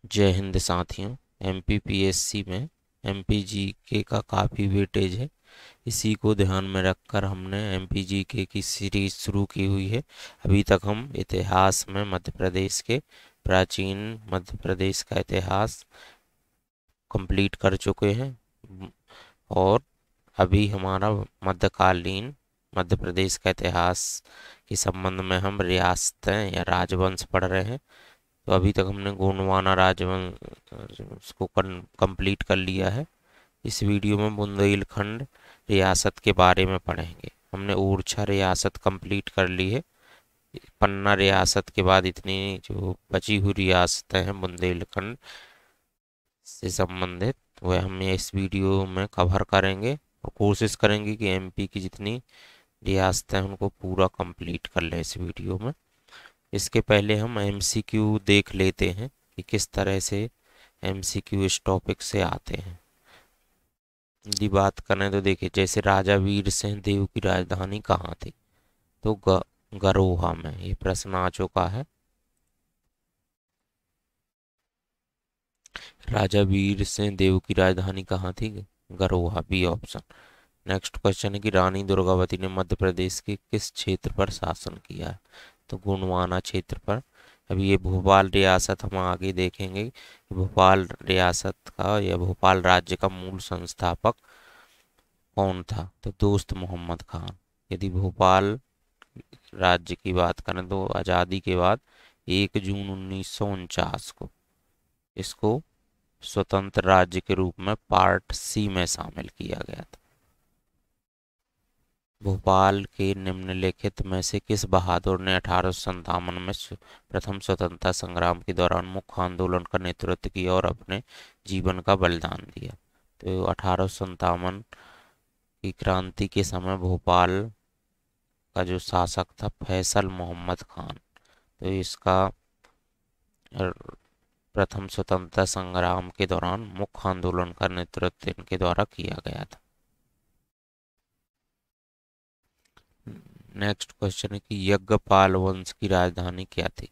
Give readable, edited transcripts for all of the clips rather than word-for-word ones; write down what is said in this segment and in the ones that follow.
जय हिंद साथियों। एमपीपीएससी में एमपीजीके का काफ़ी वेटेज है। इसी को ध्यान में रखकर हमने एमपीजीके की सीरीज शुरू की हुई है। अभी तक हम इतिहास में मध्य प्रदेश के प्राचीन मध्य प्रदेश का इतिहास कंप्लीट कर चुके हैं। और अभी हमारा मध्यकालीन मध्य प्रदेश का इतिहास के संबंध में हम रियासतें या राजवंश पढ़ रहे हैं। तो अभी तक हमने गोंडवाना राजवंश उसको कंप्लीट कर लिया है। इस वीडियो में बुंदेलखंड रियासत के बारे में पढ़ेंगे। हमने ओरछा रियासत कंप्लीट कर ली है। पन्ना रियासत के बाद इतनी जो बची हुई रियासतें हैं बुंदेलखंड से संबंधित, वह हम इस वीडियो में कवर करेंगे और कोशिश करेंगे कि एमपी की जितनी रियासतें हैं उनको पूरा कंप्लीट कर लें इस वीडियो में। इसके पहले हम एमसीक्यू देख लेते हैं कि किस तरह से एमसीक्यू इस टॉपिक से आते हैं। यदि बात करें तो देखिए, जैसे राजा वीर सिंह देव की राजधानी कहाँ थी, तो गरोहा में। ये प्रश्न आ चुका है। राजा वीर सिंह देव की राजधानी कहाँ थी? गरोहा, बी ऑप्शन। नेक्स्ट क्वेश्चन है कि रानी दुर्गावती ने मध्य प्रदेश के किस क्षेत्र पर शासन किया है? तो गोंडवाना क्षेत्र पर। अभी ये भोपाल रियासत हम आगे देखेंगे कि भोपाल रियासत का या भोपाल राज्य का मूल संस्थापक कौन था? तो दोस्त मोहम्मद खान। यदि भोपाल राज्य की बात करें तो आज़ादी के बाद 1 जून 1949 को इसको स्वतंत्र राज्य के रूप में पार्ट सी में शामिल किया गया था। भोपाल के निम्नलिखित में से किस बहादुर ने 1857 में प्रथम स्वतंत्रता संग्राम के दौरान मुख्य आंदोलन का नेतृत्व किया और अपने जीवन का बलिदान दिया? तो 1857 की क्रांति के समय भोपाल का जो शासक था फैसल मोहम्मद खान। तो इसका प्रथम स्वतंत्रता संग्राम के दौरान मुख्य आंदोलन का नेतृत्व इनके द्वारा किया गया था। नेक्स्ट क्वेश्चन है कि यज्ञपाल वंश की राजधानी क्या थी?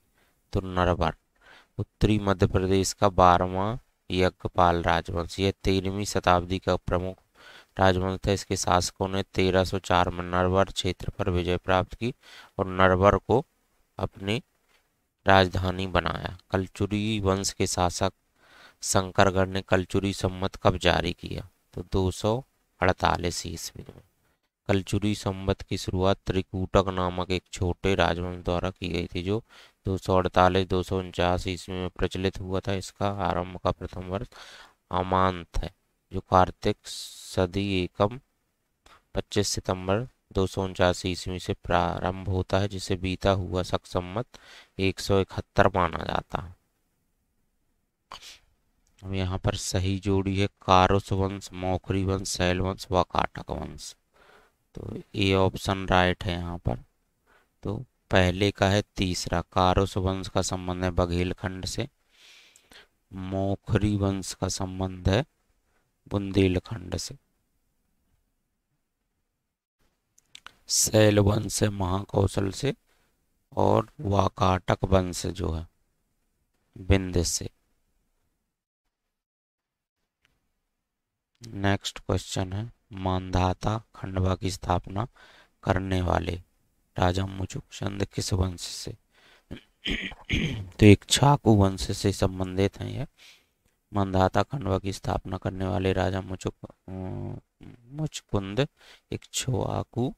तो नरवर। उत्तरी मध्य प्रदेश का 12वां यज्ञपाल राजवंश, यह 13वीं शताब्दी का प्रमुख राजवंश था। इसके शासकों ने 1304 में नरवर क्षेत्र पर विजय प्राप्त की और नरवर को अपनी राजधानी बनाया। कलचुरी वंश के शासक शंकरगढ़ ने कलचुरी संवत कब जारी किया? तो 248 ईस्वी में। कलचुरी संवत की शुरुआत त्रिकूटक नामक एक छोटे राजवंश द्वारा की गई थी, जो 248-249 ईस्वी में प्रचलित हुआ था। इसका आरंभ का प्रथम वर्ष अमांत है, जो कार्तिक सदी एकम 25 सितंबर 249 ईस्वी से प्रारंभ होता है, जिसे बीता हुआ शक संवत 171 माना जाता है। अब यहाँ पर सही जोड़ी है कारुस वंश, मौखरी वंश, शैल वंश व काटक वंश। तो ए ऑप्शन राइट है यहाँ पर। तो पहले का है तीसरा, कारुस वंश का संबंध है बघेलखंड से। मौखरी वंश का संबंध है बुंदेलखंड से। शैल वंश है महाकौशल से। और वाकाटक वंश जो है विंध्य से। नेक्स्ट क्वेश्चन है मांधाता खंडवा की स्थापना करने वाले राजा मुचुकुंद किस वंश से? तो एक छाकू वंश से संबंधित हैं यह। मांधाता खंडवा की स्थापना करने वाले राजा मुचकुंद एक छुआकू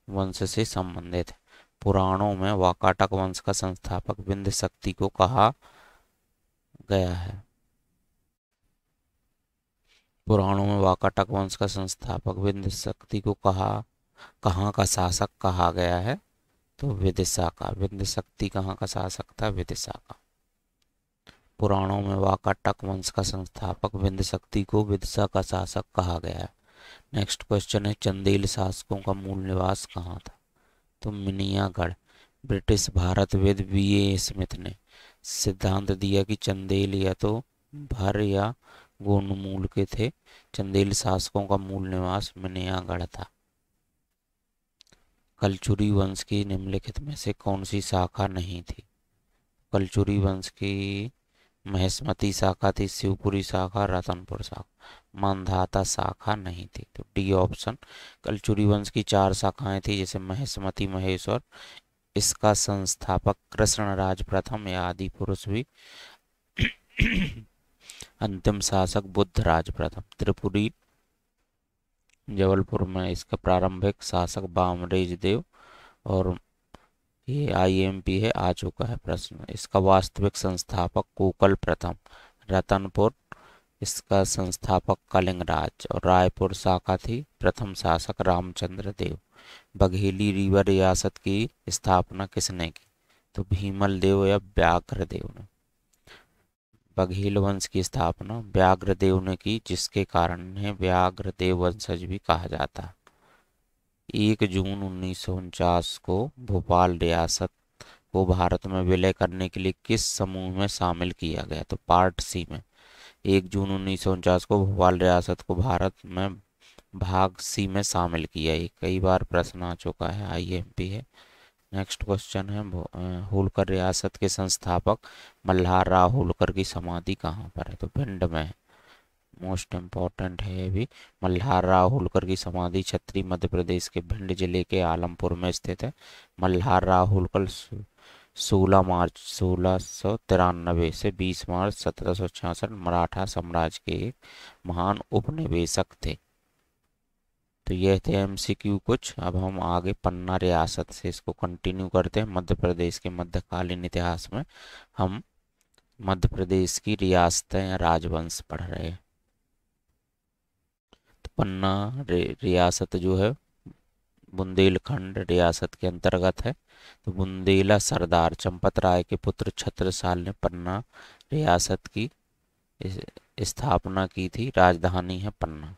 वंश से संबंधित है। पुराणों में वाकाटक वंश का संस्थापक विंध्य शक्ति को कहा गया है। पुराणों में वाकाटक वंश का संस्थापक विंध्य शक्ति को कहाँ का शासक कहा गया है? तो विदिशा का। विंध्य शक्ति कहाँ का शासक था? विदिशा का। पुराणों में वाकाटक वंश का संस्थापक विंध्य शक्ति को विदिशा का शासक कहा गया है। नेक्स्ट क्वेश्चन है चंदेल शासकों का मूल निवास कहाँ था? तो मिनियागढ़। ब्रिटिश भारतविद बीए स्मिथ ने सिद्धांत दिया कि चंदेल या तो भर या गोंड मूल के थे। चंदेल शासकों का मूल निवास मिनियागढ़ था। कलचुरी वंश की निम्नलिखित में से कौन सी शाखा नहीं थी? कलचुरी वंश की महेशमती शाखा थी, शिवपुरी शाखा, रतनपुर शाखा, मांधाता शाखा नहीं थी। तो डी ऑप्शन। कलचुरी वंश की 4 शाखाएं थी, जैसे महेशमती, महेश्वर। इसका संस्थापक कृष्णराज प्रथम या आदि पुरुष भी। अंतिम शासक बुद्धराज प्रथम। त्रिपुरी जबलपुर में इसका प्रारंभिक शासक बामरेज देव। और ये आईएमपी है, आ चुका है प्रश्न। इसका वास्तविक संस्थापक कोकल प्रथम। रतनपुर इसका संस्थापक कलिंगराज। और रायपुर शाखा थी, प्रथम शासक रामचंद्र देव। बघेली रीवा रियासत की स्थापना किसने की? तो भीमल देव या व्याघ्र देव ने। बघेल वंश की स्थापना व्याघ्र देव ने की, जिसके कारण इन्हें व्याघ्र देव वंशज भी कहा जाता है। 1 जून 1949 को भोपाल रियासत को भारत में विलय करने के लिए किस समूह में शामिल किया गया? तो पार्ट सी में। 1 जून 1949 को भोपाल रियासत को भारत में भाग सी में शामिल किया। ये कई बार प्रश्न आ चुका है, आईएमपी है। नेक्स्ट क्वेश्चन है, होलकर रियासत के संस्थापक मल्हार राव होलकर की समाधि कहाँ पर है? तो भिंड में है। मोस्ट इम्पॉर्टेंट है ये भी। मल्हार राव होलकर की समाधि छतरी मध्य प्रदेश के भिंड जिले के आलमपुर में स्थित है। मल्हार राव होलकर 16 मार्च 1693 से 20 मार्च 1766 मराठा साम्राज्य के एक महान उपनिवेशक थे। तो यह थे एमसीक्यू कुछ। अब हम आगे पन्ना रियासत से इसको कंटिन्यू करते हैं। मध्य प्रदेश के मध्यकालीन इतिहास में हम मध्य प्रदेश की रियासतें या राजवंश पढ़ रहे हैं। तो पन्ना रियासत जो है बुंदेलखंड रियासत के अंतर्गत है। तो बुंदेला सरदार चंपत राय के पुत्र छत्रसाल ने पन्ना रियासत की स्थापना की थी। राजधानी है पन्ना।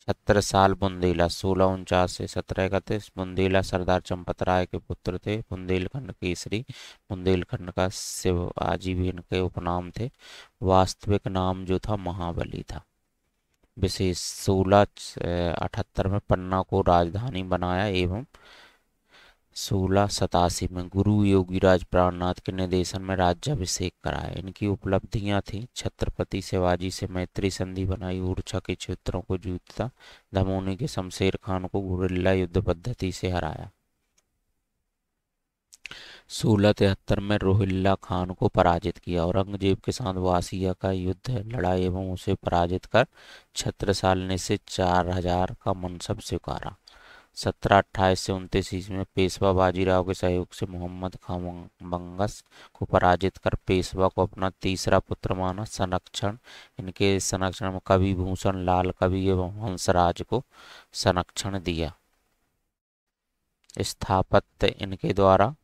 छत्रसाल बुंदेला 1649 से 1731। बुंदेला सरदार चंपत राय के पुत्र थे। बुंदेलखंड केसरी, बुंदेलखंड का शिवाजी भी इनके उपनाम थे। वास्तविक नाम जो था महाबली था। विशेष 1678 में पन्ना को राजधानी बनाया एवं 1687 में गुरु योगीराज प्राणनाथ के निर्देशन में राज्याभिषेक कराया। इनकी उपलब्धियां थी छत्रपति शिवाजी से मैत्री संधि बनाई, ओरछा के क्षेत्रों को जीता, दमोनी के शमशेर खान को गुरिल्ला युद्ध पद्धति से हराया। 1673 में रोहिल्ला खान को पराजित किया। औरंगजेब के साथ वासिया का युद्ध लड़ा एवं उसे पराजित कर छत्रसाल ने से 4000 का मनसब स्वीकारा। 1728 से 29 ईस्वी में पेशवा बाजीराव के सहयोग से मोहम्मद खां बंगस को पराजित कर पेशवा को अपना तीसरा पुत्र माना। संरक्षण इनके संरक्षण में कवि भूषण लाल कवि एवं हंसराज को संरक्षण दिया। स्थापत्य इनके द्वारा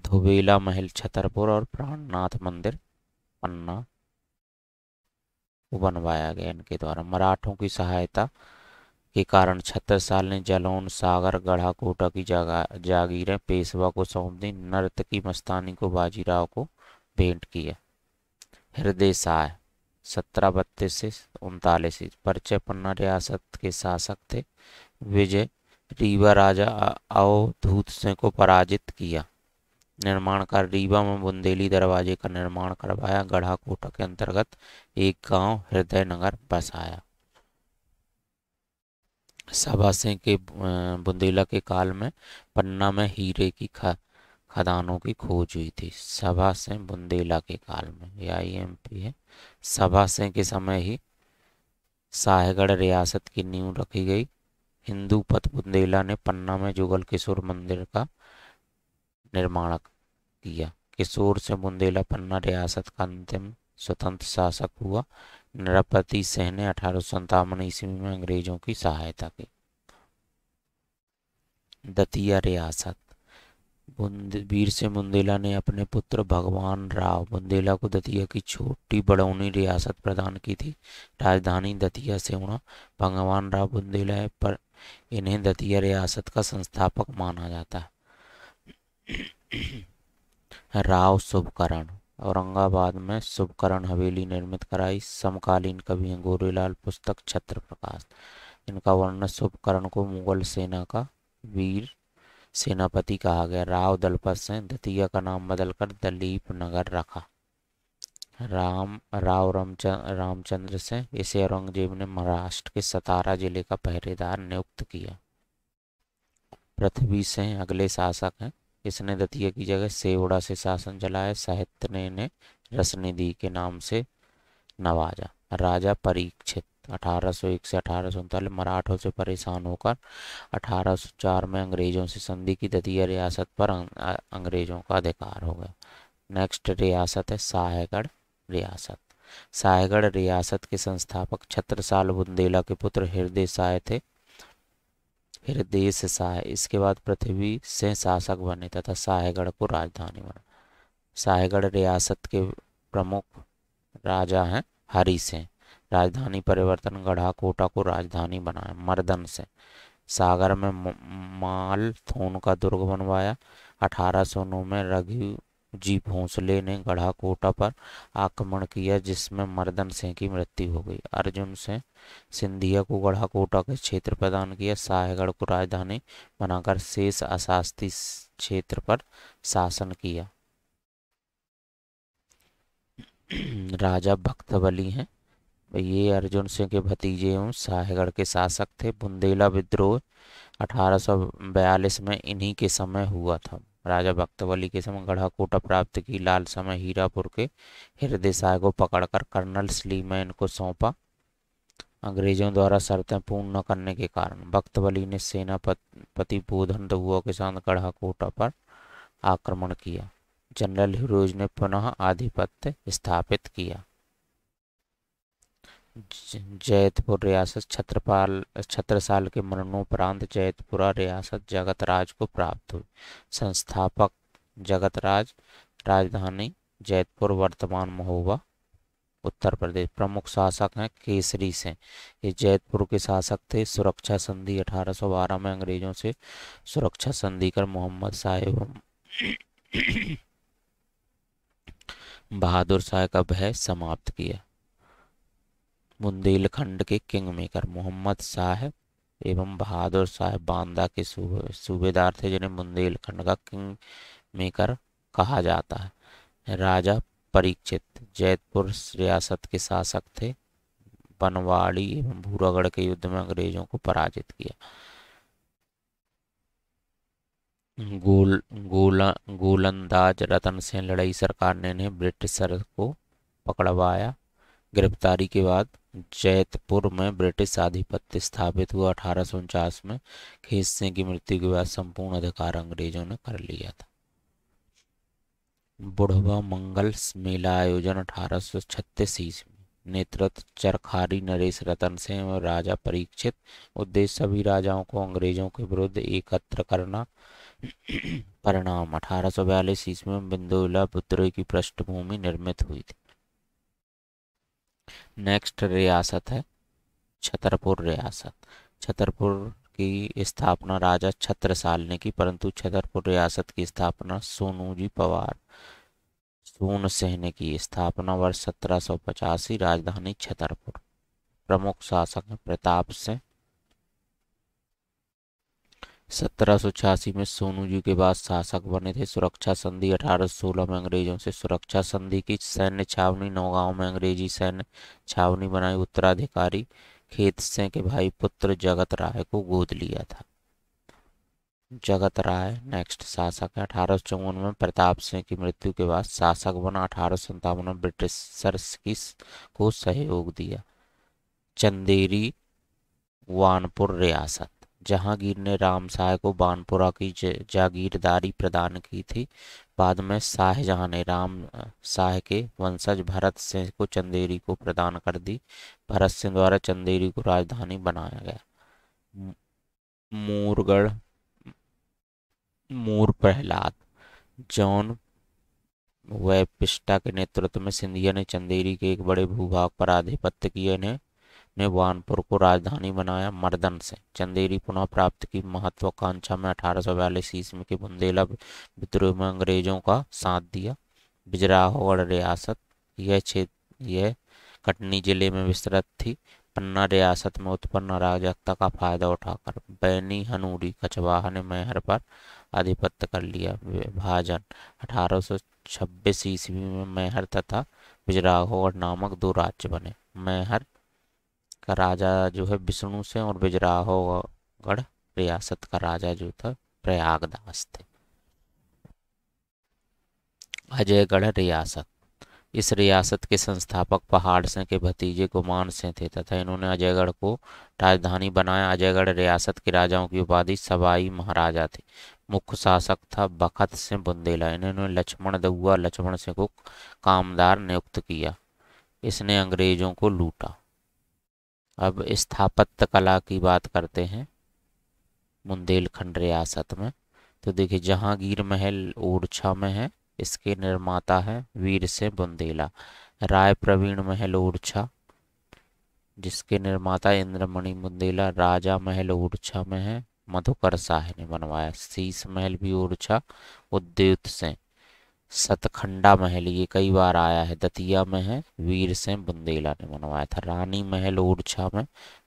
धोबेला महल छतरपुर और प्राणनाथ मंदिर पन्ना को बनवाया गया इनके द्वारा। मराठों की सहायता के कारण छत्रसाल ने जलौन, सागर, गढ़ाकोटा की जागीरें पेशवा को सौंप दी। नर्तकी मस्तानी को बाजीराव को भेंट किया। हृदय साय 1732 से 39। परिचय पन्ना रियासत के शासक थे। विजय रीवा राजा अवधूत सिंह को पराजित किया। निर्माण कार्य रीवा में बुंदेली दरवाजे का निर्माण करवाया। गढ़ाकोटा के अंतर्गत एक गांव हृदय नगर बसाया। सभा सिंह के बुंदेला के काल में पन्ना में हीरे की खदानों की खोज हुई थी। सभा सिंह बुंदेला के काल में, ये आईएमपी है। सभा सिंह के समय ही साहेगढ़ रियासत की नींव रखी गई। हिंदू पत बुंदेला ने पन्ना में जुगल किशोर मंदिर का निर्माण किया। किशोर से बुंदेला पन्ना रियासत का अंतिम स्वतंत्र शासक हुआ। नरपति सिंह ने 1857 ईस्वी में अंग्रेजों की सहायता की। दतिया रियासत वीर सिंह बुंदेला ने अपने पुत्र भगवान राव बुंदेला को दतिया की छोटी बड़ौनी रियासत प्रदान की थी। राजधानी दतिया से होना। भगवान राव बुंदेला है पर इन्हें दतिया रियासत का संस्थापक माना जाता है। राव शुभकरण औरंगाबाद में शुभकरण हवेली निर्मित कराई। समकालीन कवि हैं गोरेलाल पुस्तक छत्र प्रकाश। इनका वर्णन शुभकरण को मुगल सेना का वीर सेनापति कहा गया। राव दलपत सिंह दतिया का नाम बदलकर दलीप नगर रखा। रामचंद्र सिंह। इसे औरंगजेब ने महाराष्ट्र के सतारा जिले का पहरेदार नियुक्त किया। पृथ्वी सिंह अगले शासक हैं। इसने दतिया की जगह सेवढ़ा से शासन चलाया। साहित्य ने इन्हें रसनिधि के नाम से नवाजा। राजा परीक्षित 1801 से 1839 मराठों से परेशान होकर 1804 में अंग्रेजों से संधि की। दतिया रियासत पर अंग्रेजों का अधिकार हो गया। नेक्स्ट रियासत है साहेगढ़ रियासत। साहेगढ़ रियासत के संस्थापक छत्रसाल बुंदेला के पुत्र हृदय शाह थे। हृदय शाह इसके बाद पृथ्वी से शासक बने तथा साहेगढ़ को राजधानी बना। साहेगढ़ रियासत के प्रमुख राजा हैं हरि सिंह। राजधानी परिवर्तन गढ़ा कोटा को राजधानी बनाया। मर्दन सिंह सागर में माल थोन का दुर्ग बनवाया। 1809 में रघुजी भोंसले ने गढ़ा कोटा पर आक्रमण किया जिसमें मर्दन सिंह की मृत्यु हो गई। अर्जुन सिंह सिंधिया को गढ़ा कोटा के क्षेत्र प्रदान किया। साहेगढ़ को राजधानी बनाकर शेष अशास्ती क्षेत्र पर शासन किया। राजा बख्तबली हैं, ये अर्जुन सिंह के भतीजे एवं साहेगढ़ के शासक थे। बुंदेला विद्रोह 1842 में इन्हीं के समय हुआ था। राजा बख्तबली के समय गढ़ा कोटा प्राप्त की लालसा में हीरापुर के हृदय शाह को पकड़कर कर्नल स्लीमैन को सौंपा। अंग्रेजों द्वारा शर्तें पूर्ण न करने के कारण बख्तबली ने सेनापति बोधन दहुआ के साथ गढ़ा कोटा पर आक्रमण किया। जनरल हिरोज ने पुनः आधिपत्य स्थापित किया। जैतपुर रियासत छत्रसाल के मरणोपरांत जैतपुरा रियासत जगतराज को प्राप्त हुई। संस्थापक जगतराज। राजधानी जैतपुर वर्तमान महोबा उत्तर प्रदेश। प्रमुख शासक हैं केसरी सिंह, ये जैतपुर के शासक थे। सुरक्षा संधि 1812 में अंग्रेजों से सुरक्षा संधि कर मोहम्मद शाह एवं बहादुर शाह का भय समाप्त किया। बुंदेलखंड के किंग मेकर मोहम्मद शाह एवं बहादुर शाह बांदा के सूबेदार थे जिन्हें बुंदेलखंड का किंग मेकर कहा जाता है। राजा परीक्षित जैतपुर रियासत के शासक थे। बनवाड़ी एवं भूरागढ़ के युद्ध में अंग्रेजों को पराजित किया। गोलंदाज रतन सिंह लड़ाई सरकार ने इन्हें ब्रिटिशर को पकड़वाया। गिरफ्तारी के बाद जैतपुर में ब्रिटिश आधिपत्य स्थापित हुआ। 1849 में खेत सिंह की मृत्यु के बाद संपूर्ण अधिकार अंग्रेजों ने कर लिया था। बुढ़वा मंगल मेला आयोजन 1836 ईस्वी। नेतृत्व चरखारी नरेश रतन सिंह और राजा परीक्षित। उद्देश्य सभी राजाओं को अंग्रेजों के विरुद्ध एकत्र करना। परिणाम 1842 ईस्वी में बिंदोला विद्रोह की पृष्ठभूमि निर्मित हुई थी। नेक्स्ट रियासत है छतरपुर रियासत। छतरपुर की स्थापना राजा छत्रसाल ने की, परंतु छतरपुर रियासत की स्थापना सोनूजी पवार सोन सिंह ने की। स्थापना वर्ष 1785। राजधानी छतरपुर। प्रमुख शासक हैं प्रताप सिंह। 1786 में सोनू जी के बाद शासक बने थे। सुरक्षा संधि 1816 में अंग्रेजों से सुरक्षा संधि की। सैन्य छावनी नौगांव में अंग्रेजी सैन्य छावनी बनाई। उत्तराधिकारी खेत सिंह के भाई पुत्र जगत राय को गोद लिया था। जगत राय नेक्स्ट शासक है। 1854 में प्रताप सिंह की मृत्यु के बाद शासक बना। 1857 में ब्रिटिशर्स को सहयोग दिया। चंदेरी वानपुर रियासत। जहांगीर ने राम शाह को बानपुरा की जागीरदारी प्रदान की थी। बाद में शाहजहां ने राम शाह के वंशज भरत सिंह को चंदेरी को प्रदान कर दी। भरत सिंह द्वारा चंदेरी को राजधानी बनाया गया। मूरगढ़ मूर प्रहलाद जॉन वेपिस्टा के नेतृत्व में सिंधिया ने चंदेरी के एक बड़े भूभाग पर आधिपत्य किया। इन्हें ने वानपुर को राजधानी बनाया। मर्दन से चंदेरी पुनः प्राप्त की महत्वाकांक्षा में 1842 ईस्वी के बुंदेला विद्रोह में अंग्रेजों का साथ दिया। बिजराहोगढ़ रियासत यह कटनी जिले में विस्तृत थी। पन्ना रियासत में उत्पन्न अराजकता का फायदा उठाकर बैनी हनूरी कछवाहा ने मैहर पर आधिपत्य कर लिया। विभाजन 1826 ईस्वी में मैहर तथा बिजराहोगढ़ नामक दो राज्य बने। मैहर का राजा जो है विष्णु से, और बिजराहोगढ़ रियासत का राजा जो था प्रयागदास थे। अजयगढ़ रियासत, इस रियासत के संस्थापक पहाड़ सिंह के भतीजे गुमान सिंह थे तथा इन्होंने अजयगढ़ को राजधानी बनाया। अजयगढ़ रियासत के राजाओं की उपाधि सवाई महाराजा थे। मुख्य शासक था बखत सिंह बुंदेला। इन्होंने लक्ष्मण दउआ लक्ष्मण सिंह को कामदार नियुक्त किया। इसने अंग्रेजों को लूटा। अब स्थापत्य कला की बात करते हैं बुंदेलखंड रियासत में। तो देखिए, जहांगीर महल ओरछा में है, इसके निर्माता है वीर सिंह बुंदेला। राय प्रवीण महल ओरछा, जिसके निर्माता इंद्रमणि बुंदेला। राजा महल ओरछा में है, मधुकर शाह ने बनवाया। शीश महल भी ओरछा, उद्योत सिंह। सतखंडा महल, ये कई बार आया है, दतिया में है, वीर सिंह बुंदेला ने बनवाया था। रानी महल ओरछा में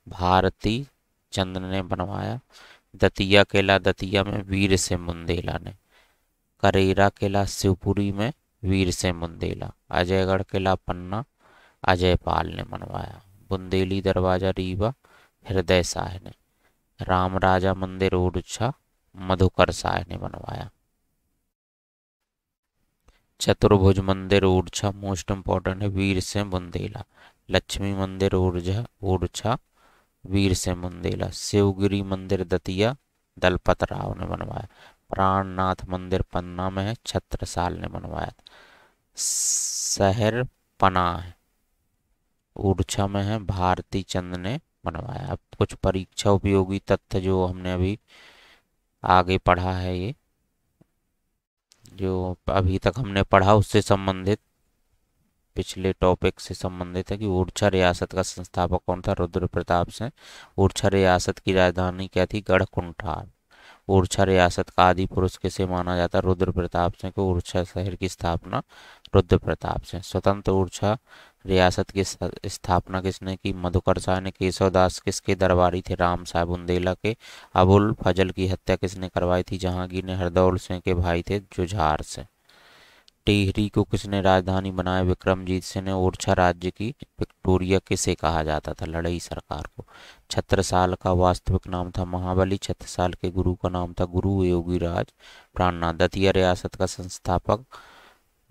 भारती चंद्र ने बनवाया। दतिया किला दतिया में वीर सिंह बुंदेला ने। करेरा किला शिवपुरी में वीर सिंह बुंदेला। अजयगढ़ किला पन्ना अजयपाल ने बनवाया। बुंदेली दरवाजा रीवा हृदय शाह ने। राम राजा मंदिर ओरछा मधुकर शाह ने बनवाया। चतुर्भुज मंदिर ओरछा मोस्ट इम्पोर्टेंट है, वीर सिंह बुंदेला। लक्ष्मी मंदिर ओरछा वीर सिंह बुंदेला। शिवगिरी मंदिर दतिया दलपत राव ने बनवाया। प्राणनाथ मंदिर पन्ना में है, छत्रसाल ने बनवाया। शहर पनाह ओरछा में है, भारती चंद ने बनवाया। अब कुछ परीक्षा उपयोगी तथ्य जो हमने अभी आगे पढ़ा है, ये जो अभी तक हमने पढ़ा उससे संबंधित, पिछले टॉपिक से संबंधित है कि ओरछा रियासत का संस्थापक कौन था? रुद्र प्रताप सिंह। ओरछा रियासत की राजधानी क्या थी? गढ़कुंठार। ओरछा रियासत का आदि पुरुष किसे माना जाता है? रुद्र प्रताप सिंह को। ओरछा शहर की स्थापना रुद्र प्रताप सिंह। स्वतंत्र ओरछा रियासत की स्थापना किसने की? मधुकर शाह ने। केशव दास किसके दरबारी थे? राम साहब बुंदेला के। अबुल फजल की हत्या किसने करवाई थी? जहांगीर ने। हरदौल सिंह के भाई थे जुझार से। टिहरी को किसने राजधानी बनाया? विक्रमजीत सिंह ने। ओरछा राज्य की विक्टोरिया किसे कहा जाता था? लड़ई सरकार को। छत्रसाल का वास्तविक नाम था महाबली। छत्रसाल के गुरु का नाम था गुरु योगीराज प्राणनाथ। दतिया रियासत का संस्थापक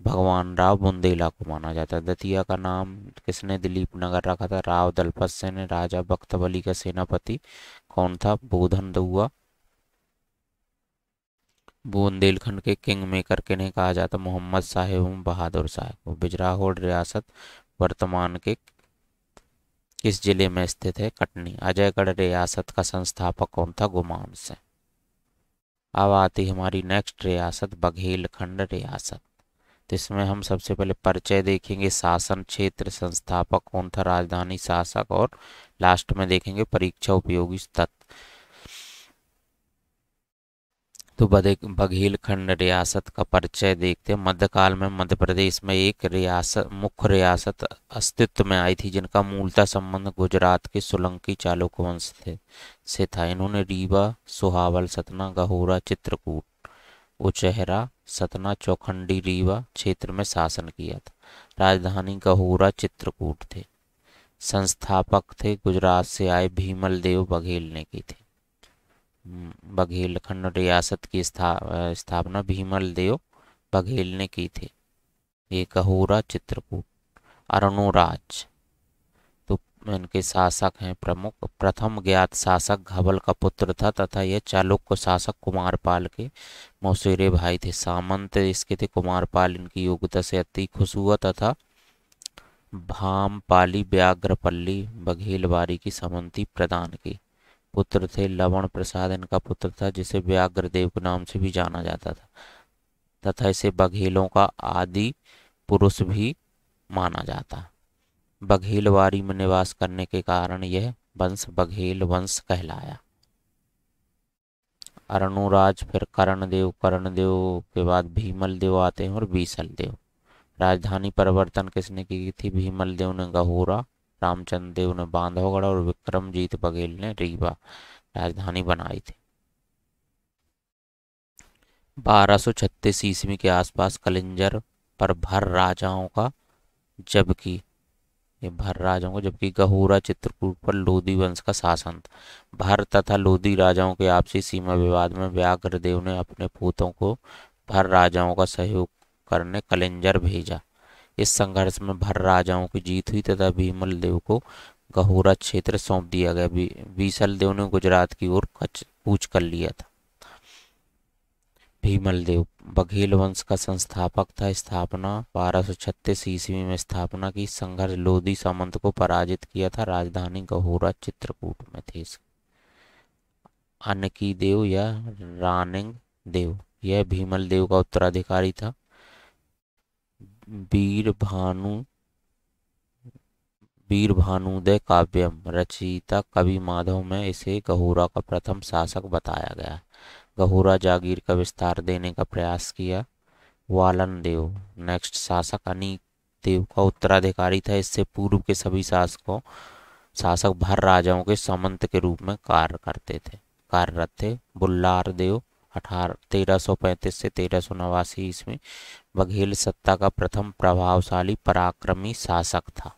भगवान राव बुंदेला को माना जाता है। दतिया का नाम किसने दिलीप नगर रखा था? राव दलपत सिंह ने। राजा बख्तबली का सेनापति कौन था? बोधन दउआ। बुंदेलखंड के किंग मेकर किन्हें कहा जाता? मोहम्मद शाह एवं बहादुर शाह को। बिजराहोड़ रियासत वर्तमान के किस जिले में स्थित है? कटनी। अजयगढ़ रियासत का संस्थापक कौन था? गुमान सिंह। अब आती हमारी नेक्स्ट रियासत बघेलखंड रियासत। तो इसमें हम सबसे पहले परिचय देखेंगे, शासन क्षेत्र, संस्थापक कौन था, राजधानी, शासक, और लास्ट में देखेंगे परीक्षा उपयोगी तत्व। तो बघेलखंड रियासत का परिचय देखते हैं। मध्यकाल में मध्य प्रदेश में एक रियासत, मुख्य रियासत अस्तित्व में आई थी जिनका मूलतः संबंध गुजरात के सोलंकी चालुक्य वंश से था। इन्होंने रीवा, सोहावल, सतना, गहोरा, चित्रकूट, उचेहरा, सतना, चौखंडी, रीवा क्षेत्र में शासन किया था। राजधानी गहोरा, चित्रकूट थे। संस्थापक थे गुजरात से आए भीमल देव बघेल ने की थी। बघेलखंड रियासत की स्थापना भीमल देव बघेल ने की थी। ये गहोरा, चित्रकूट। अरुणोराज तो इनके शासक हैं प्रमुख। प्रथम ज्ञात शासक घबल का पुत्र था तथा यह चालुक्य शासक कुमारपाल के मौसेरे भाई थे। सामंत इसके थे कुमारपाल इनकी योग्यता से अति खुश हुआ तथा भामपाली व्याघ्रपल्ली बघेलवारी की समंती प्रदान की। पुत्र थे लवण प्रसाद इनका पुत्र था, जिसे व्याघ्रदेव के नाम से भी जाना जाता था तथा इसे बघेलों का आदि पुरुष भी माना जाता। बघेलवारी में निवास करने के कारण यह वंश बघेल वंश कहलाया। अरुणोराज, फिर कर्णदेव, कर्णदेव के बाद भीमल देव आते हैं और बीसल देव। राजधानी परिवर्तन किसने की थी? भीमल देव ने गहोरा, रामचंद्र देव ने बांधवगढ़ और विक्रमजीत बघेल ने रीवा राजधानी बनाई थी। 1236 ईस्वी के आसपास कलिंजर पर भर राजाओं का जबकि ये भर राजाओं को, जबकि गहुरा चित्रकूट पर लोधी वंश का शासन था। भर तथा लोधी राजाओं के आपसी सीमा विवाद में व्याघ्रदेव ने अपने पूतों को भर राजाओं का सहयोग करने कलिंजर भेजा। इस संघर्ष में भर राजाओं की जीत हुई तथा भीमल देव को गहुरा क्षेत्र सौंप दिया गया। बीसल देव ने गुजरात की ओर कूच कर लिया था। भीमल देव बघेल वंश का संस्थापक था। स्थापना 1236 ईस्वी में स्थापना की। संघर्ष लोधी सामंत को पराजित किया था। राजधानी गहुरा चित्रकूट में थी। अनकी देव या रानिंग देव यह भीमल देव का उत्तराधिकारी था। वीर भानुदय काव्यम रचयिता कवि माधव में इसे गहुरा का प्रथम शासक बताया गया। गहुरा जागीर का विस्तार देने का प्रयास किया। वालन देव नेक्स्ट शासक अनीक देव का उत्तराधिकारी था। इससे पूर्व के सभी शासक भर राजाओं के सामंत के रूप में कार्यरत थे। बुल्लार देव 1335 से 1389 ईस्वी बघेल सत्ता का प्रथम प्रभावशाली पराक्रमी शासक था।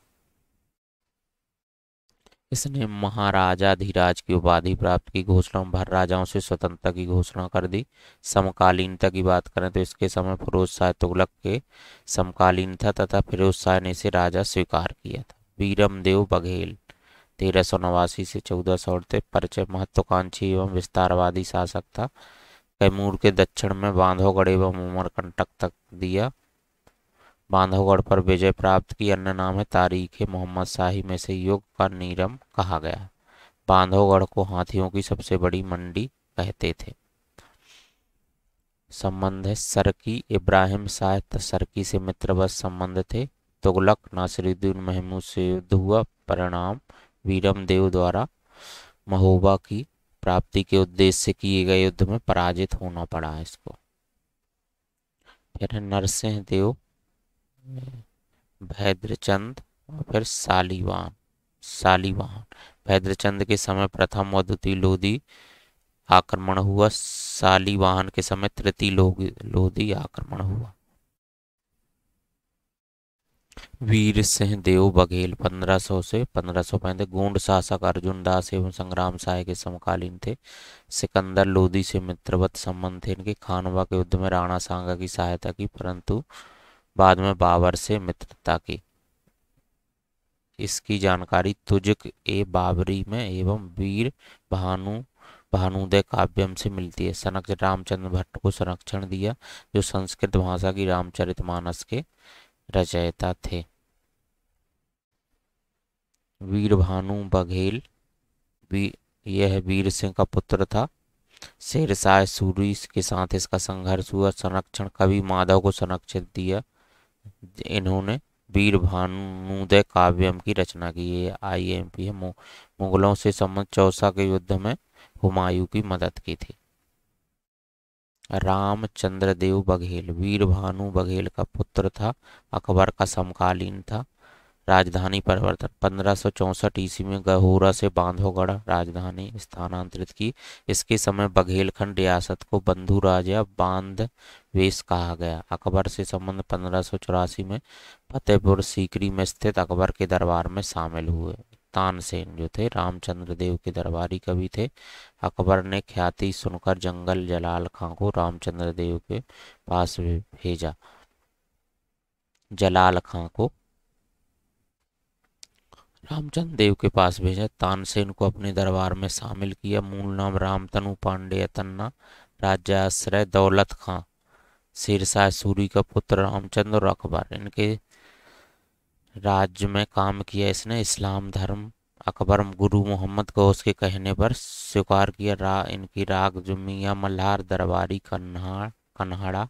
इसने महाराजाधिराज की उपाधि प्राप्त की। घोषणा भर राजाओं से स्वतंत्रता की घोषणा कर दी। समकालीनता की बात करें तो इसके समय फिरोज शाह तुगलक के समकालीन था तथा फिरोज शाह ने इसे राजा स्वीकार किया था। बीरम देव बघेल 1389 से 1438 परिचय महत्वाकांक्षी एवं विस्तारवादी शासक था। कैमूर के दक्षिण में बांधवगढ़ एवं उमरकंटक तक दिया। बांधवगढ़ पर विजय प्राप्त की। अन्य नाम है तारीख मोहम्मद शाही में से युग का नीरम कहा गया। बांधवगढ़ को हाथियों की सबसे बड़ी मंडी कहते थे। संबंध है सरकी इब्राहिम शाह सरकी से मित्रवत संबंध थे। तुगलक नासिरुद्दीन महमूद से युद्ध हुआ। परिणाम वीरम देव द्वारा महोबा की प्राप्ति के उद्देश्य से किए गए युद्ध में पराजित होना पड़ा इसको। फिर नरसिंह देव भैद्रचंद और फिर सालीवाहन। भैद्रचंद के समय प्रथम और द्वितीय लोधी आक्रमण हुआ। सालीवाहन के समय तृतीय लोधी आक्रमण हुआ। वीर सिंह देव बघेल 1500 से 1535 गोंड शासक अर्जुन दास एवं संग्राम साय के समकालीन थे। सिकंदर लोधी से मित्रवत संबंध थे इनके। खानवा के युद्ध में राणा सांगा की सहायता की परंतु बाद में बाबर से मित्रता की। इसकी जानकारी तुजुक ए बाबरी में एवं वीर भानुदय काव्यम से मिलती है। संरक्षण रामचंद्र भट्ट को संरक्षण दिया जो संस्कृत भाषा की रामचरितमानस के रचयिता थे। वीर भानु बघेल यह वीर सिंह का पुत्र था। शेरशाह सूरी के साथ इसका संघर्ष हुआ। संरक्षण कवि माधव को संरक्षित दिया। इन्होंने वीर भानुदय काव्यम की रचना की। ये IMP है। मुगलों से संबंध चौसा के युद्ध में हुमायूं की मदद की थी। रामचंद्र देव बघेल वीर भानु बघेल का पुत्र था। अकबर का समकालीन था। राजधानी परिवर्तन 1564 ईस्वी में गहुरा से बांधवगढ़ राजधानी स्थानांतरित की। इसके समय बघेलखंड रियासत को बंधुराज या बांधवेश कहा गया। अकबर से संबंध 1584 में फतेहपुर सीकरी में स्थित अकबर के दरबार में शामिल हुए। तानसेन जो थे रामचंद्र देव के दरबारी कवि थे। अकबर ने ख्याति सुनकर जंगल जलाल खां को रामचंद्र देव के पास भेजा। जलाल खां को रामचंद्र देव के पास भेजा। तानसेन को अपने दरबार में शामिल किया। मूल नाम रामतनु पांडेय तन्ना। राज्याश्रय दौलत खां। शेरशाह सूरी का पुत्र रामचंद्र और अकबर इनके राज्य में काम किया इसने। इस्लाम धर्म अकबर गुरु मोहम्मद गौस के कहने पर स्वीकार किया। इनकी राग जो मियाँ मल्हार दरबारी कन्हाड़ा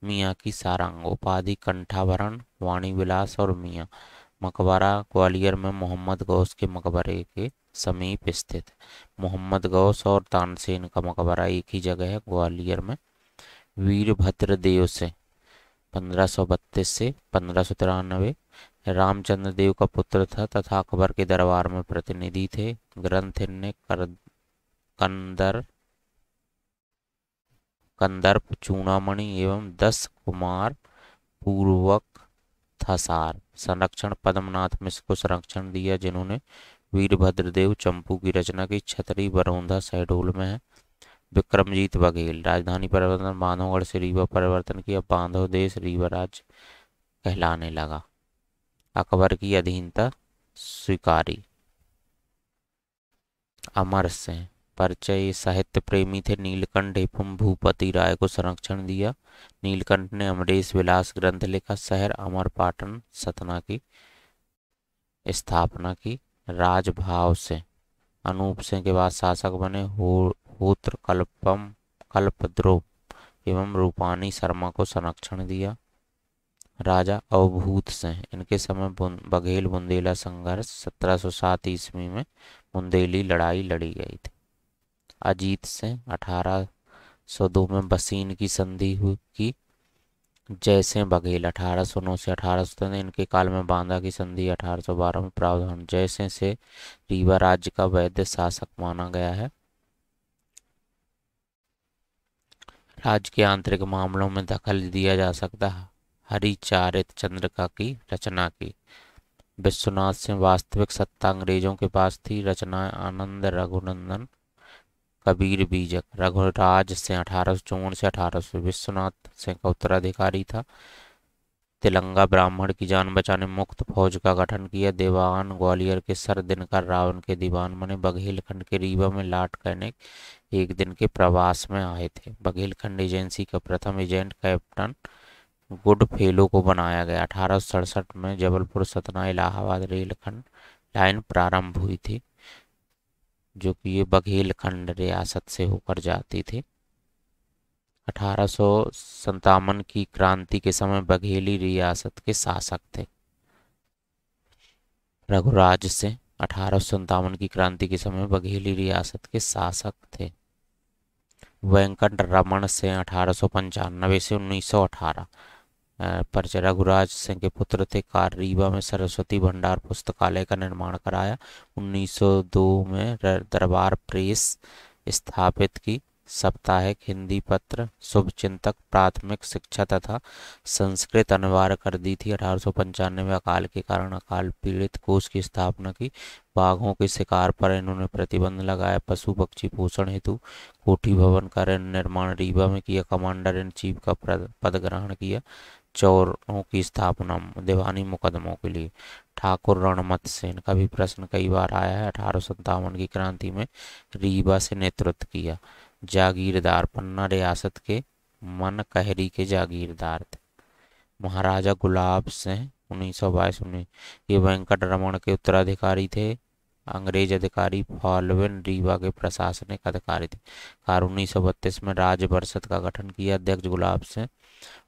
मियाँ की सारंग उपाधि कंठाभरण वाणी विलास और मियाँ। मकबरा ग्वालियर में मोहम्मद गौस के मकबरे के समीप स्थित। मोहम्मद गौस और तानसेन का मकबरा एक ही जगह है ग्वालियर में। वीरभद्र देव से 1532 से 1593 रामचंद्र देव का पुत्र था तथा अकबर के दरबार में प्रतिनिधि थे। ग्रंथ इनने कंदर्प चूड़ामणि एवं 10 कुमार पूर्वक थसार संरक्षण पद्मनाथ मिश्र को संरक्षण दिया, जिन्होंने वीरभद्रदेव चंपू की रचना की। छतरी बरौंधा शहडोल में है। विक्रमजीत बघेल, राजधानी परिवर्तन बांधवगढ़ से रीवा परिवर्तन किया। बांधव देश रीवा राज्य कहलाने लगा। अकबर की अधीनता स्वीकारी। अमर सिंह, परिचय, साहित्य प्रेमी थे। नीलकंठ एवं भूपति राय को संरक्षण दिया। नीलकंठ ने अमरेश विलास ग्रंथ लिखा। शहर अमरपाटन सतना की स्थापना की। राजभाव से अनूप सिंह के बाद शासक बने। होत्र कल्पम कल्पद्रुम एवं रूपानी शर्मा को संरक्षण दिया। राजा अवभूत सिंह, इनके समय बघेल बुंदेला संघर्ष 1707 ईस्वी में बुंदेली लड़ाई लड़ी गई थी। अजीत सिंह, 1802 में बसीन की संधि हुई की। जयसिंह बघेल, 1809 से 1813, इनके काल में बांदा की संधि 1812 में प्रावधान। जयसिंह से रीवा राज्य का वैध शासक माना गया है। राज्य के आंतरिक मामलों में दखल दिया जा सकता है। हरिचारित चंद्रिका की रचना की। विश्वनाथ सिंह, वास्तविक सत्ता अंग्रेजों के पास थी। रचनाएं आनंद रघुनंदन, कबीर बीजक। रघुराज सिंह 1854 से 1800, विश्वनाथ सिंह का उत्तराधिकारी था। तिलंगा ब्राह्मण की जान बचाने मुक्त फौज का गठन किया। दीवान ग्वालियर के सर दिनकर राव उनके दीवान बने। बघेलखंड के रीवा में लॉर्ड कैनिंग एक दिन के प्रवास में आए थे। बघेलखंड एजेंसी का प्रथम एजेंट कैप्टन गुड फेलो को बनाया गया। 1867 में जबलपुर सतना इलाहाबाद रेलखंड लाइन प्रारंभ हुई थी, जो कि ये बघेलखंड रियासत से होकर जाती थी। 1857 की क्रांति के समय बघेली रियासत के शासक थे। रघुराज सिंह 1857 की क्रांति के समय बघेली रियासत के शासक थे। वेंकट रमन सिंह 1895 से 1918, परिचय। रघुराज सिंह के पुत्र थे। कार रीवा में सरस्वती भंडार पुस्तकालय का निर्माण कराया। 1902 में दरबार प्रेस स्थापित की। साप्ताहिक हिंदी पत्र शुभचिंतक प्राथमिक शिक्षा तथा संस्कृत अनिवार्य कर दी थी। 1895 में अकाल के कारण अकाल पीड़ित कोष की स्थापना की। बाघों के शिकार पर इन्होंने प्रतिबंध लगाया। पशु पक्षी पोषण हेतु कोठी भवन का निर्माण रीवा में किया। कमांडर इन चीफ का पद ग्रहण किया। चोरों की स्थापना दीवानी मुकदमों के लिए। ठाकुर रणमत सेन का भी प्रश्न कई बार आया है। 1857 की क्रांति में रीवा से नेतृत्व किया। जागीरदार, पन्ना रियासत के मन कहरी के जागीरदार थे। महाराजा गुलाब सिंह 1922, ये वेंकट रमन के उत्तराधिकारी थे। अंग्रेज अधिकारी फॉलविन रीवा के प्रशासनिक अधिकारी थे। कार 1932 में राज्य परिषद का गठन किया। अध्यक्ष गुलाब सिंह,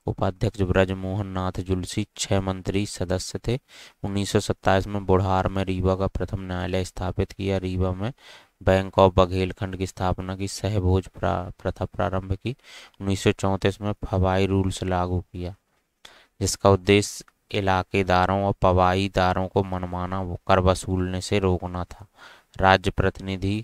उपाध्यक्ष ब्रजमोहन नाथ जुलसी, 6 मंत्री सदस्य थे। 1927 में बुढ़ार में रीवा का प्रथम न्यायालय स्थापित किया। रीवा में बैंक ऑफ बघेलखंड की स्थापना की। सहभोज प्रथा प्रारंभ की। 1934 में फवाई रूल्स लागू किया, जिसका उद्देश्य इलाकेदारों और पवाईदारों को मनमाना कर वसूलने से रोकना था। राज्य प्रतिनिधि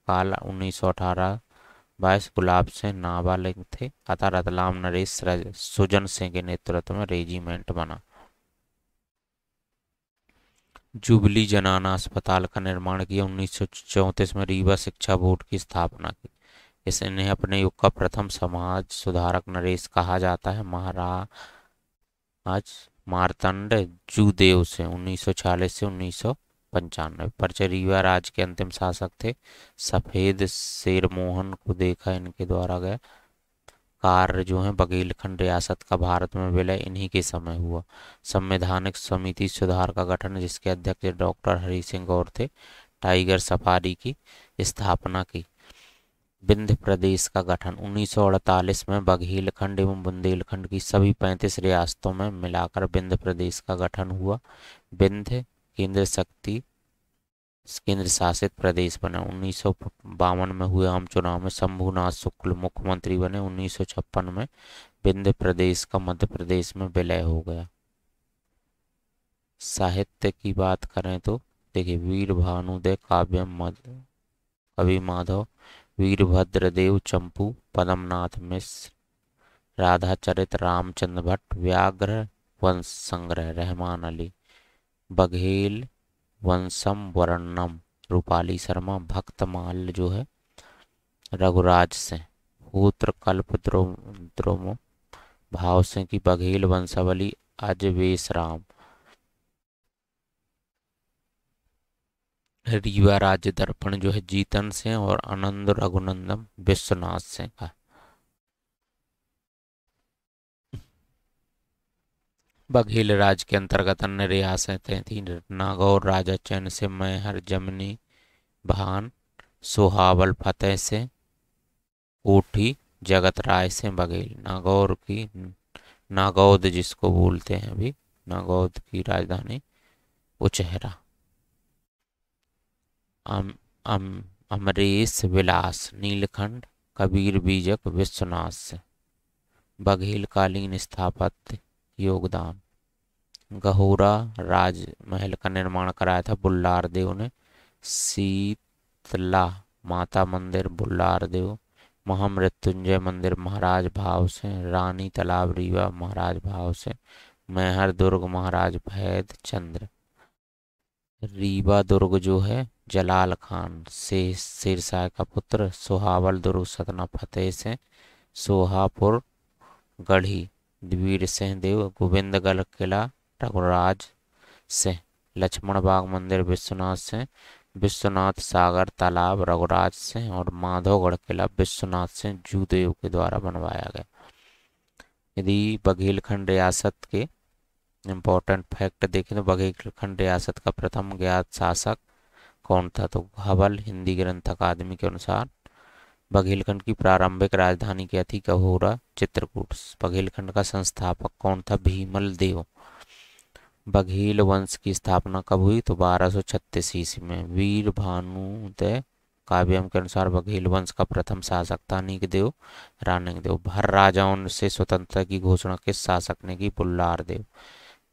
काल 1918-22, गुलाब सिंह नाबालिग थे, अतः रतलाम नरेश सुजन सिंह के नेतृत्व में रेजिमेंट बना। जुबली जनाना अस्पताल का निर्माण किया। 1934 में रीवा शिक्षा बोर्ड की स्थापना की। इन्हें अपने युग का प्रथम समाज सुधारक नरेश कहा जाता है। महाराज मार्तंड जूदेव से 1946 से 1995, परिचय। रीवा राज्य के अंतिम शासक थे। सफेद शेर मोहन को देखा इनके द्वारा गया। कार्य जो है बघेलखंड रियासत का भारत में विलय इन्हीं के समय हुआ। संवैधानिक समिति सुधार का गठन, जिसके अध्यक्ष डॉक्टर हरि सिंह गौर थे। टाइगर सफारी की स्थापना की। विंध्य प्रदेश का गठन 1948 में बघेलखंड एवं बुंदेलखंड की सभी 35 रियासतों में मिलाकर विंध्य प्रदेश का गठन हुआ। विंध्य केंद्र शासित प्रदेश बना। 1952 में हुए आम चुनाव में शंभुनाथ शुक्ल मुख्यमंत्री बने। 1956 में विंध्य प्रदेश का मध्य प्रदेश में विलय हो गया। साहित्य की बात करें तो देखिए, वीर भानुदय काव्यम कवि माधव, वीरभद्रदेव चंपू, पद्मनाथ मिश्र, राधाचरित रामचंद्र भट्ट, व्याघ्र वंश संग्रह रहमान अली, बघेल वंशम वर्णम, रूपाली शर्मा। भक्तमाल जो है रघुराज से। पुत्र कल्प द्रुम भाव से की बघेल वंशावली अजवेश राम। रीवा राज्य दर्पण जो है जीतन से और आनंद रघुनंदन विश्वनाथ से का। बघेल राज के अंतर्गत अन्य रियासतें थी नागौर राजा चैन से, मैहर जमनी भान सोहावल फतेह से, कोठी जगत राय से। बघेल नागौर की नागौद जिसको बोलते हैं अभी, नागौद की राजधानी उचेहरा। अम, अम, अमरेश विलास नीलखंड कबीर बीजक विश्वनाथ से। बघेल कालीन स्थापत्य योगदान। गहोरा राजमहल का निर्माण कराया था बुल्लार देव ने। शीतला माता मंदिर बुल्लार देव। महामृत्युंजय मंदिर महाराज भाव से। रानी तालाब रीवा महाराज भाव से। मैहर दुर्ग महाराज भैद चंद्र। रीवा दुर्ग जो है जलाल खान से शेरशाह का पुत्र। सोहावल दुर्ग सतना फतेह से। सोहापुर गढ़ी वीर सिंह देव। गोविंदगढ़ किला रघुराज से। लक्ष्मण बाग मंदिर विश्वनाथ से। विश्वनाथ सागर तालाब रघुराज से। और माधवगढ़ किला विश्वनाथ से जूदेव के द्वारा बनवाया गया। यदि बघेलखंड रियासत के इम्पोर्टेंट फैक्ट देखें तो बघेलखंड रियासत का प्रथम ज्ञात शासक कौन था, तो हवल। हिंदी ग्रंथ अकादमी के अनुसार बघेलखंड की प्रारंभिक राजधानी क्या थी, गहोरा चित्रकूट। बघेलखंड का संस्थापक कौन था, भीमल देव। बघेल वंश की स्थापना कब हुई, तो 1236 ईस्वी में। वीर भानुदय काव्यम के अनुसार बघेल वंश का प्रथम शासक था अनीक देव रानिक देव। भर राजाओं से स्वतंत्रता की घोषणा किस शासक ने की, बुल्लार देव।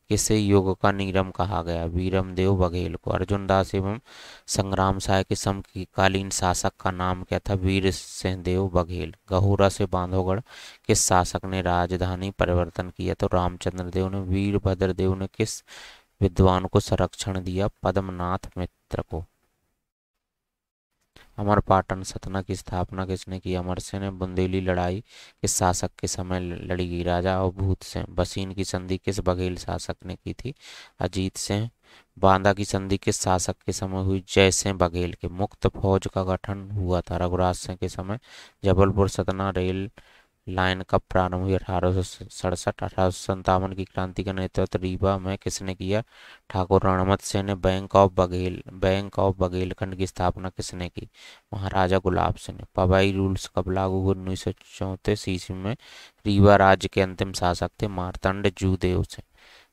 किसे युग का नीरम कहा गया, वीरम देव बघेल को। अर्जुन दास एवं संग्राम साय के समकालीन शासक का नाम क्या था, वीर सिंह देव बघेल। गहोरा से बांधवगढ़ किस शासक ने राजधानी परिवर्तन किया, तो रामचंद्र देव ने। वीरभद्र देव ने किस विद्वान को संरक्षण दिया, पद्मनाथ मित्र को। अमरपाटन सतना की स्थापना किसने की, अमरसिंह ने। बुंदेली लड़ाई किस शासक के समय लड़ी गई, राजा अवभूत सिंह। बसीन की संधि किस बघेल शासक ने की थी, अजीत सिंह। बांदा की संधि किस शासक के समय हुई, जय सिंह बघेल के। मुक्त फौज का गठन हुआ था रघुराज सिंह के समय। जबलपुर सतना रेल लाइन कब प्रारंभ हुई, 1867। 1857 की क्रांति का नेतृत्व रीवा में किसने किया, ठाकुर रणमत सिंह ने। बैंक ऑफ बघेलखंड की स्थापना किसने की, महाराजा गुलाब सिंह ने। पवाई रूल्स कब लागू हुए, 1934 ईस्वी में। रीवा राज्य के अंतिम शासक थे मार्तंड जूदेव से।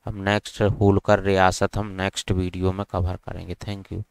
अब नेक्स्ट होलकर रियासत हम नेक्स्ट वीडियो में कवर करेंगे। Thank you.